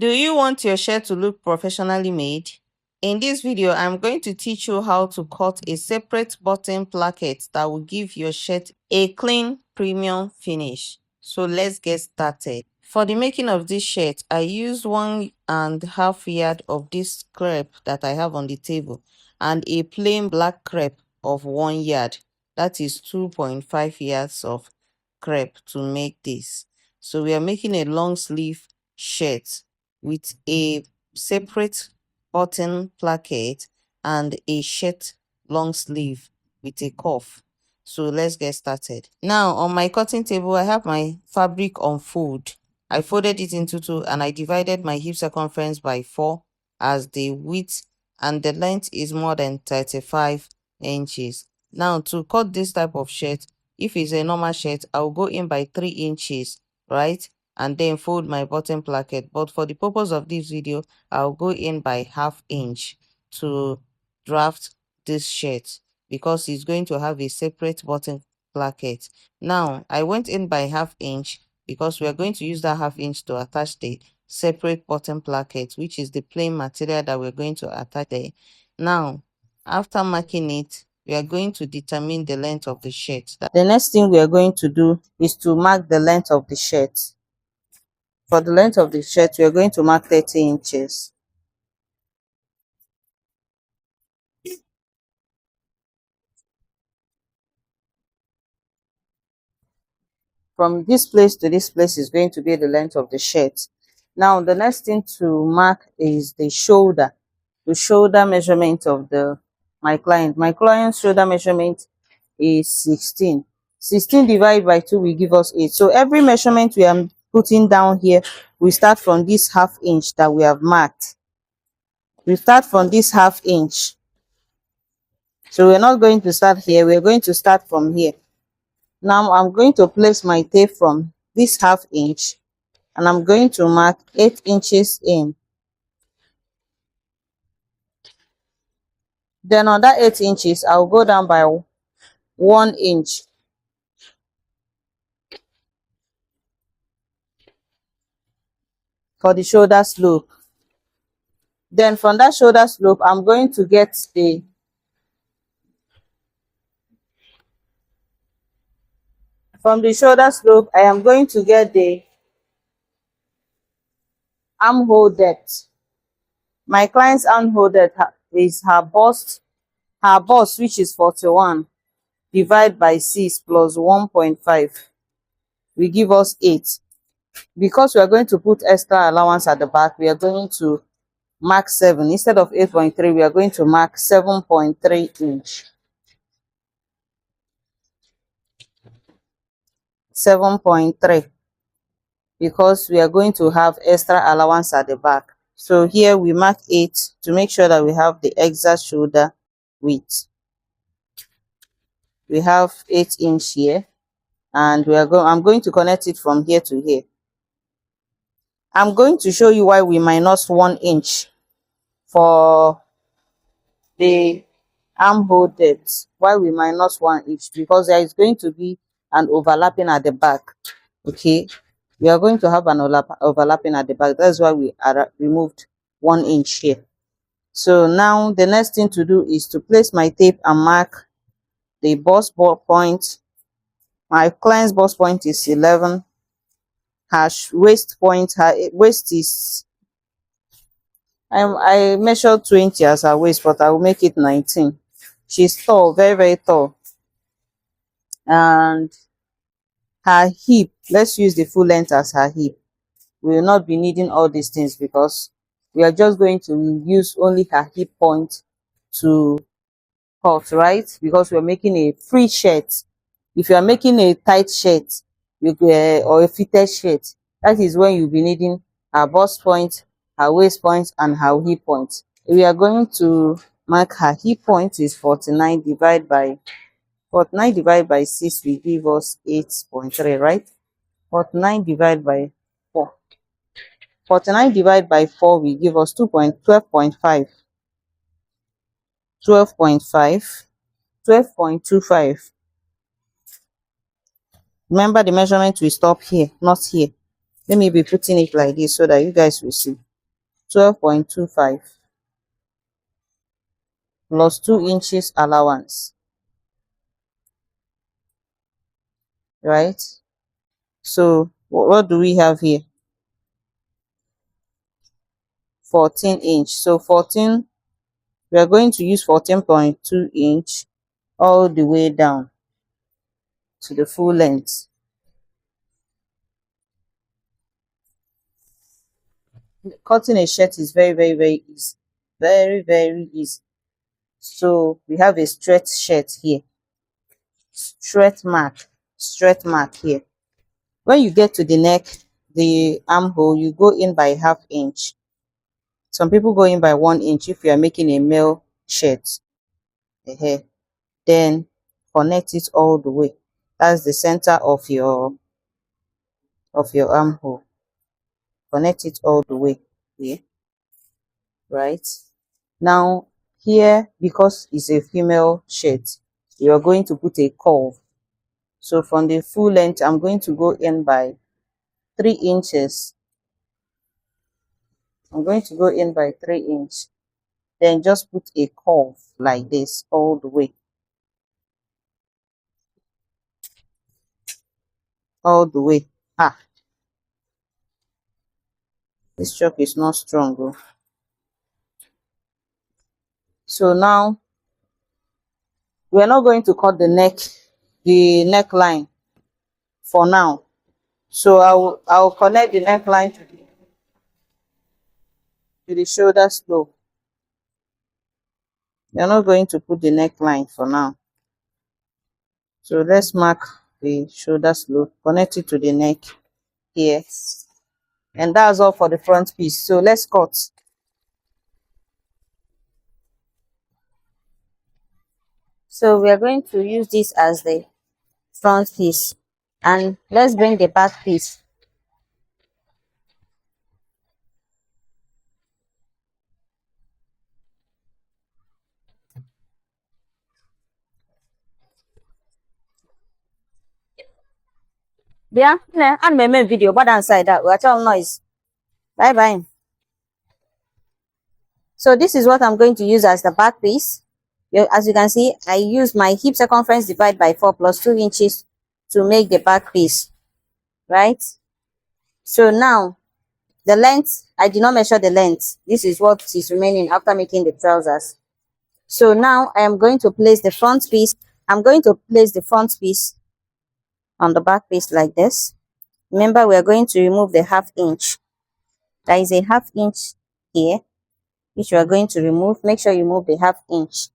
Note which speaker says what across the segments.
Speaker 1: Do you want your shirt to look professionally made? In this video, I'm going to teach you how to cut a separate button placket that will give your shirt a clean, premium finish. So let's get started. For the making of this shirt, I used 1.5 yard of this crepe that I have on the table and a plain black crepe of 1 yard. That is 2.5 yards of crepe to make this. So we are making a long sleeve shirt with a separate button placket and a shirt long sleeve with a cuff. So let's get started. Now on my cutting table, I have my fabric on fold. I folded it into two and I divided my hip circumference by 4 as the width, and the length is more than 35 inches. Now to cut this type of shirt, if it's a normal shirt, I'll go in by 3 inches, right? And then fold my bottom placket. But for the purpose of this video, I'll go in by 1/2 inch to draft this shirt because it's going to have a separate bottom placket. Now I went in by 1/2 inch because we are going to use that 1/2 inch to attach the separate bottom placket, which is the plain material that we're going to attach there. Now after marking it, we are going to determine the length of the shirt. The next thing we are going to do is to mark the length of the shirt. For the length of the shirt, we are going to mark 30 inches. From this place to this place is going to be the length of the shirt. Now, the next thing to mark is the shoulder measurement of my client. My client's shoulder measurement is 16. 16 divided by 2 will give us 8. So every measurement we are putting down here, we start from this 1/2 inch that we have marked. We start from this 1/2 inch. So we're not going to start here, we're going to start from here. Now I'm going to place my tape from this 1/2 inch and I'm going to mark 8 inches in. Then on that 8 inches, I'll go down by 1 inch. For the shoulder slope. Then from that shoulder slope, I'm going to get from the shoulder slope, I am going to get the armhole depth. My client's armhole depth is her bust, which is 41, divided by 6 plus 1.5 will give us 8. Because we are going to put extra allowance at the back, we are going to mark 7. Instead of 8.3, we are going to mark 7.3 inch. 7.3, because we are going to have extra allowance at the back. So here we mark 8 to make sure that we have the exact shoulder width. We have 8 inch here, and I'm going to connect it from here to here. I'm going to show you why we minus 1 inch for the armhole depth. Why we minus 1 inch? Because there is going to be an overlapping at the back. Okay, we are going to have an overlapping at the back. That's why we removed 1 inch here. So now the next thing to do is to place my tape and mark the bust point. My client's bust point is 11. Her waist point, her waist is, I measured 20 as her waist, but I will make it 19. She's tall, very, very tall. And her hip, let's use the full length as her hip. We will not be needing all these things because we are just going to use only her hip point to cut, right? Because we're making a free shirt. If you are making a tight shirt or a fitted shirt, that is when you'll be needing her bust point, her waist point, and her hip point. We are going to mark her hip point is 49 divided by 6 will give us 8.3, right? 49 divided by 4. 49 divided by 4 will give us 12.5. 12.25. Remember, the measurement will stop here, not here. Let me be putting it like this so that you guys will see. 12.25 plus 2 inches allowance, right? So what do we have here? 14 inch. So 14, we are going to use 14.2 inch all the way down to the full length. Cutting a shirt is very easy. Very easy. So we have a straight shirt here. Straight mark here. When you get to the neck, the armhole, you go in by ½ inch. Some people go in by 1 inch if you are making a male shirt. Then connect it all the way. That's the center of your armhole. Connect it all the way here, right? Now here, because it's a female shirt, you are going to put a curve. So from the full length, I'm going to go in by 3 inches. I'm going to go in by 3 inches. Then just put a curve like this all the way. All the way. This chalk is not strong though. So now we're not going to cut the neckline for now. So I'll connect the neckline to the shoulder slope. We're not going to put the neckline for now. So let's mark the shoulder slope, connect it to the neck here. And that's all for the front piece. So let's cut. So we are going to use this as the front piece. And let's bring the back piece. Yeah, and my video, but inside that, watch all noise. Bye bye. So this is what I'm going to use as the back piece. As you can see, I use my hip circumference divided by 4 plus 2 inches to make the back piece, right? So now the length, I did not measure the length. This is what is remaining after making the trousers. So now I am going to place the front piece. I'm going to place the front piece on the back piece like this. Remember, we are going to remove the ½ inch. There is a ½ inch here, which you are going to remove. Make sure you move the ½ inch,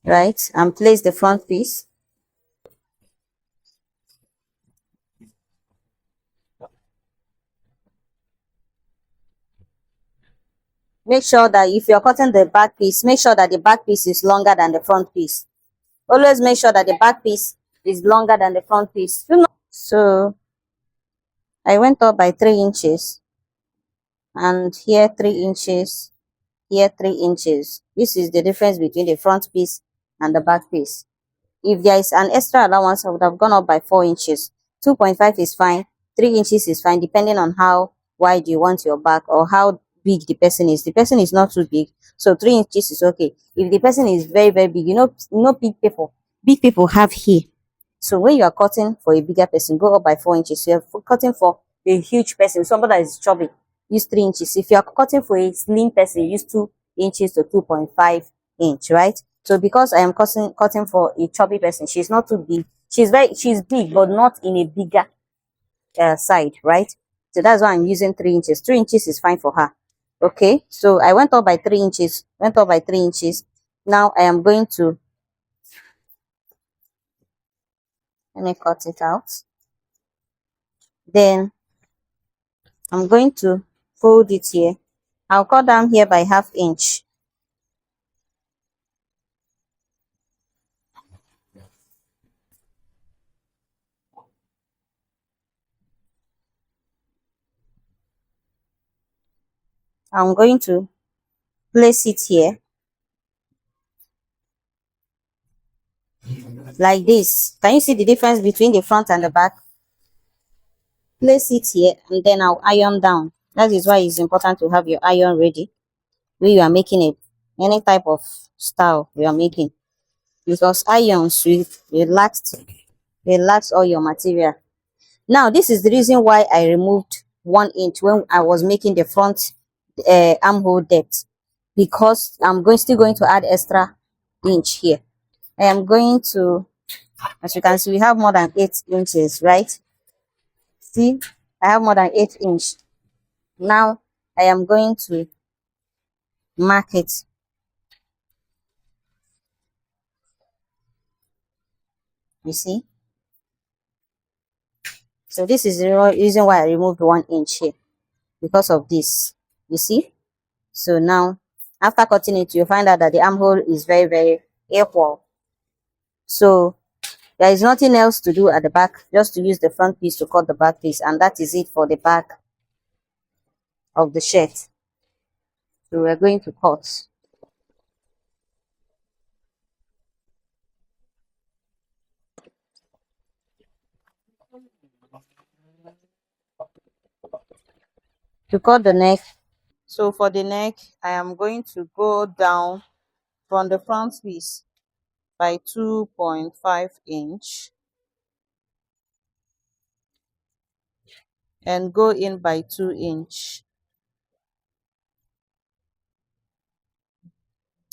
Speaker 1: right? And place the front piece. Make sure that if you're cutting the back piece, make sure that the back piece is longer than the front piece. Always make sure that the back piece is longer than the front piece. So I went up by 3 inches, and here 3 inches, here 3 inches. This is the difference between the front piece and the back piece. If there is an extra allowance, I would have gone up by 4 inches. 2.5 is fine, 3 inches is fine, depending on how wide you want your back or how big the person is. The person is not too big, so 3 inches is okay. If the person is very big, you know big people have here. So when you are cutting for a bigger person, go up by 4 inches. You are cutting for a huge person, somebody that is chubby, use 3 inches. If you are cutting for a slim person, use 2 inches to 2.5 inch, right? So because I am cutting for a chubby person, she's not too big. She's big, but not in a bigger side, right? So that's why I'm using 3 inches. 3 inches is fine for her. Okay, so I went up by 3 inches. Now I am going to, let me cut it out. Then I'm going to fold it here. I'll cut down here by ½ inch. I'm going to place it here like this. Can you see the difference between the front and the back? Place it here, and then I'll iron down.
Speaker 2: That is why it's important to have your iron ready when you are making it, any type of style you are making, because irons will relax all your material. Now, this is the reason why I removed 1 inch when I was making the front armhole depth, because I'm still going to add extra inch here. I am going to, as you can see, we have more than 8 inches, right? See, I have more than 8 inch. Now, I am going to mark it. You see, so this is the reason why I removed 1 inch here, because of this. You see, so now after cutting it, you find out that the armhole is very, very equal. So there is nothing else to do at the back, just to use the front piece to cut the back piece, and that is it for the back of the shirt. So we're going to cut. To cut the neck,
Speaker 1: So for the neck, I am going to go down from the front piece by 2.5 inch and go in by 2 inch,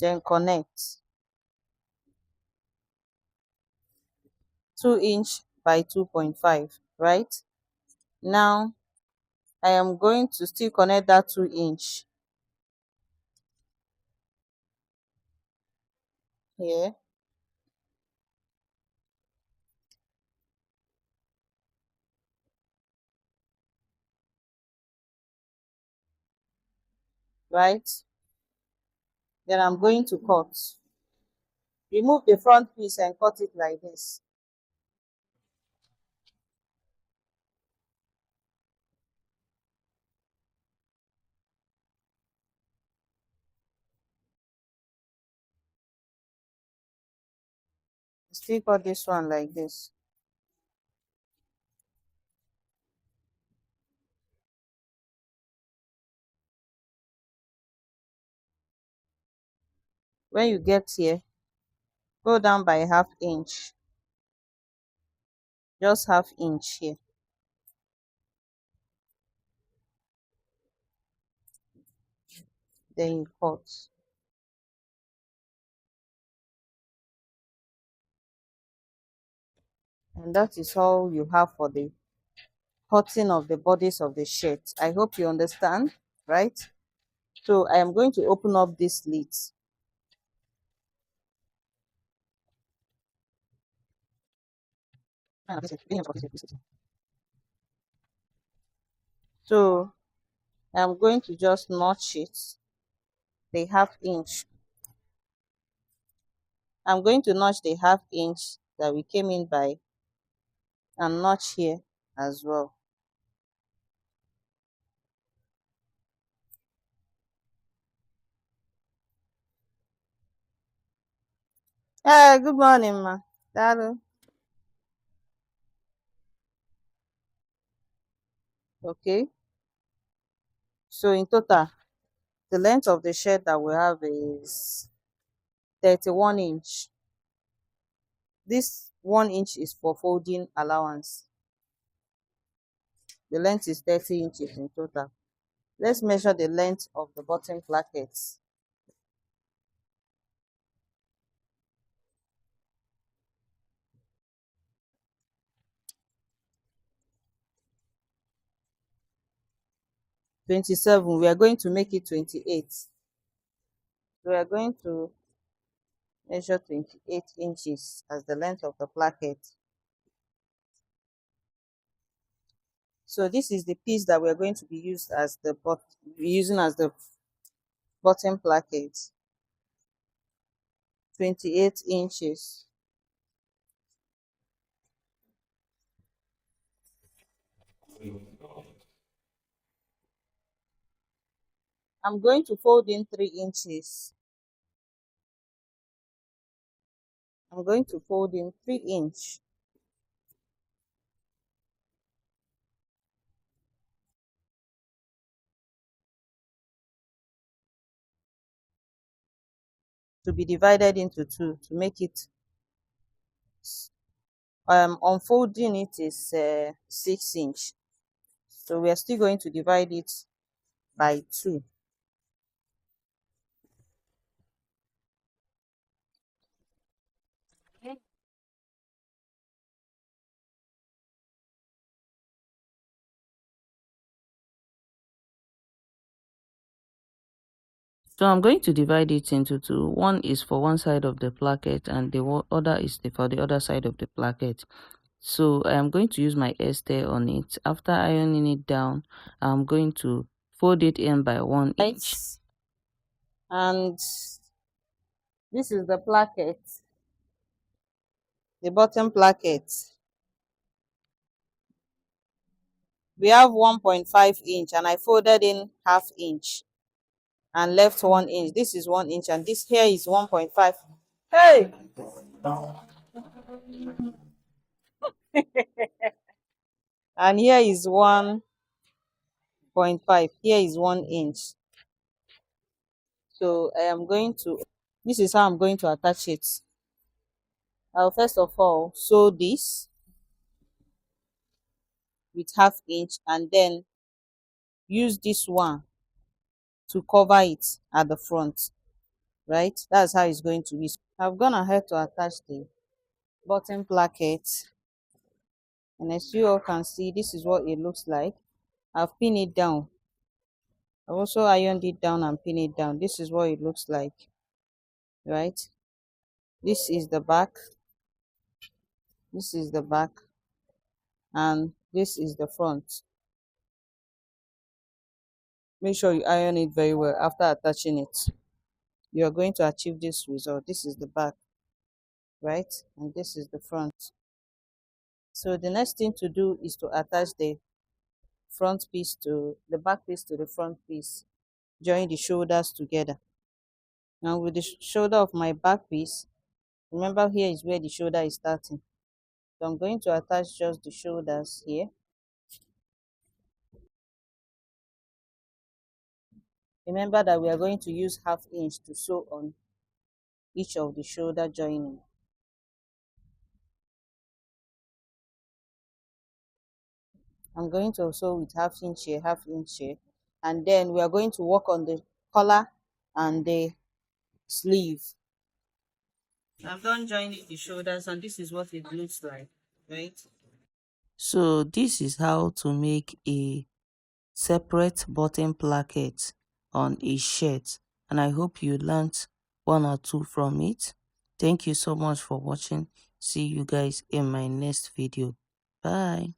Speaker 1: then connect 2 inch by 2.5, right? Now I am going to still connect that 2 inch here, right? Then I'm going to cut. Remove the front piece and cut it like this. Still cut this one like this. When you get here, go down by ½ inch, just ½ inch here. Then you cut. And that is all you have for the cutting of the bodice of the shirt. I hope you understand, right? So I am going to open up this slit. So I'm going to just notch it the ½ inch. I'm going to notch the ½ inch that we came in by and notch here as well. Hey, good morning, ma. Dadu. Okay. So in total, the length of the shirt that we have is 31 inch. This 1 inch is for folding allowance. The length is 30 inches in total. Let's measure the length of the bottom plackets. 27. We are going to make it 28. So we are going to measure 28 inches as the length of the placket. So this is the piece that we are going to be using as the bottom placket. 28 inches. I'm going to fold in 3 inches. I'm going to fold in 3 inch. to be divided into two to make it unfolding it is 6 inch. So we are still going to divide it by two. So I'm going to divide it into two. One is for one side of the placket and the other is for the other side of the placket. So I am going to use my hairstyle on it. After ironing it down, I'm going to fold it in by 1 inch. And this is the placket, the bottom placket. We have 1.5 inch and I folded in half inch and left 1 inch. This is 1 inch and this here is 1.5. Hey! And here is 1.5. Here is 1 inch. So I am going to, this is how I'm going to attach it. I'll first of all sew this with half inch and then use this one to cover it at the front, right? That's how it's going to be. I've gone ahead to attach the bottom placket, and as you all can see, this is what it looks like. I've pinned it down. I've also ironed it down and pinned it down. This is what it looks like, right? This is the back, this is the back, and this is the front. Make sure you iron it very well. After attaching it, you are going to achieve this result. This is the back, right? And this is the front. So the next thing to do is to attach the front piece to the back piece to the front piece. Join the shoulders together. Now with the shoulder of my back piece, remember here is where the shoulder is starting. So I'm going to attach just the shoulders here. Remember that we are going to use half inch to sew on each of the shoulder joining. I'm going to sew with half inch here, half inch here, and then we are going to work on the collar and the sleeve. I've done joining the shoulders and this is what it looks like, right? So this is how to make a separate button placket on a shirt, and I hope you learned one or two from it. Thank you so much for watching. See you guys in my next video. Bye.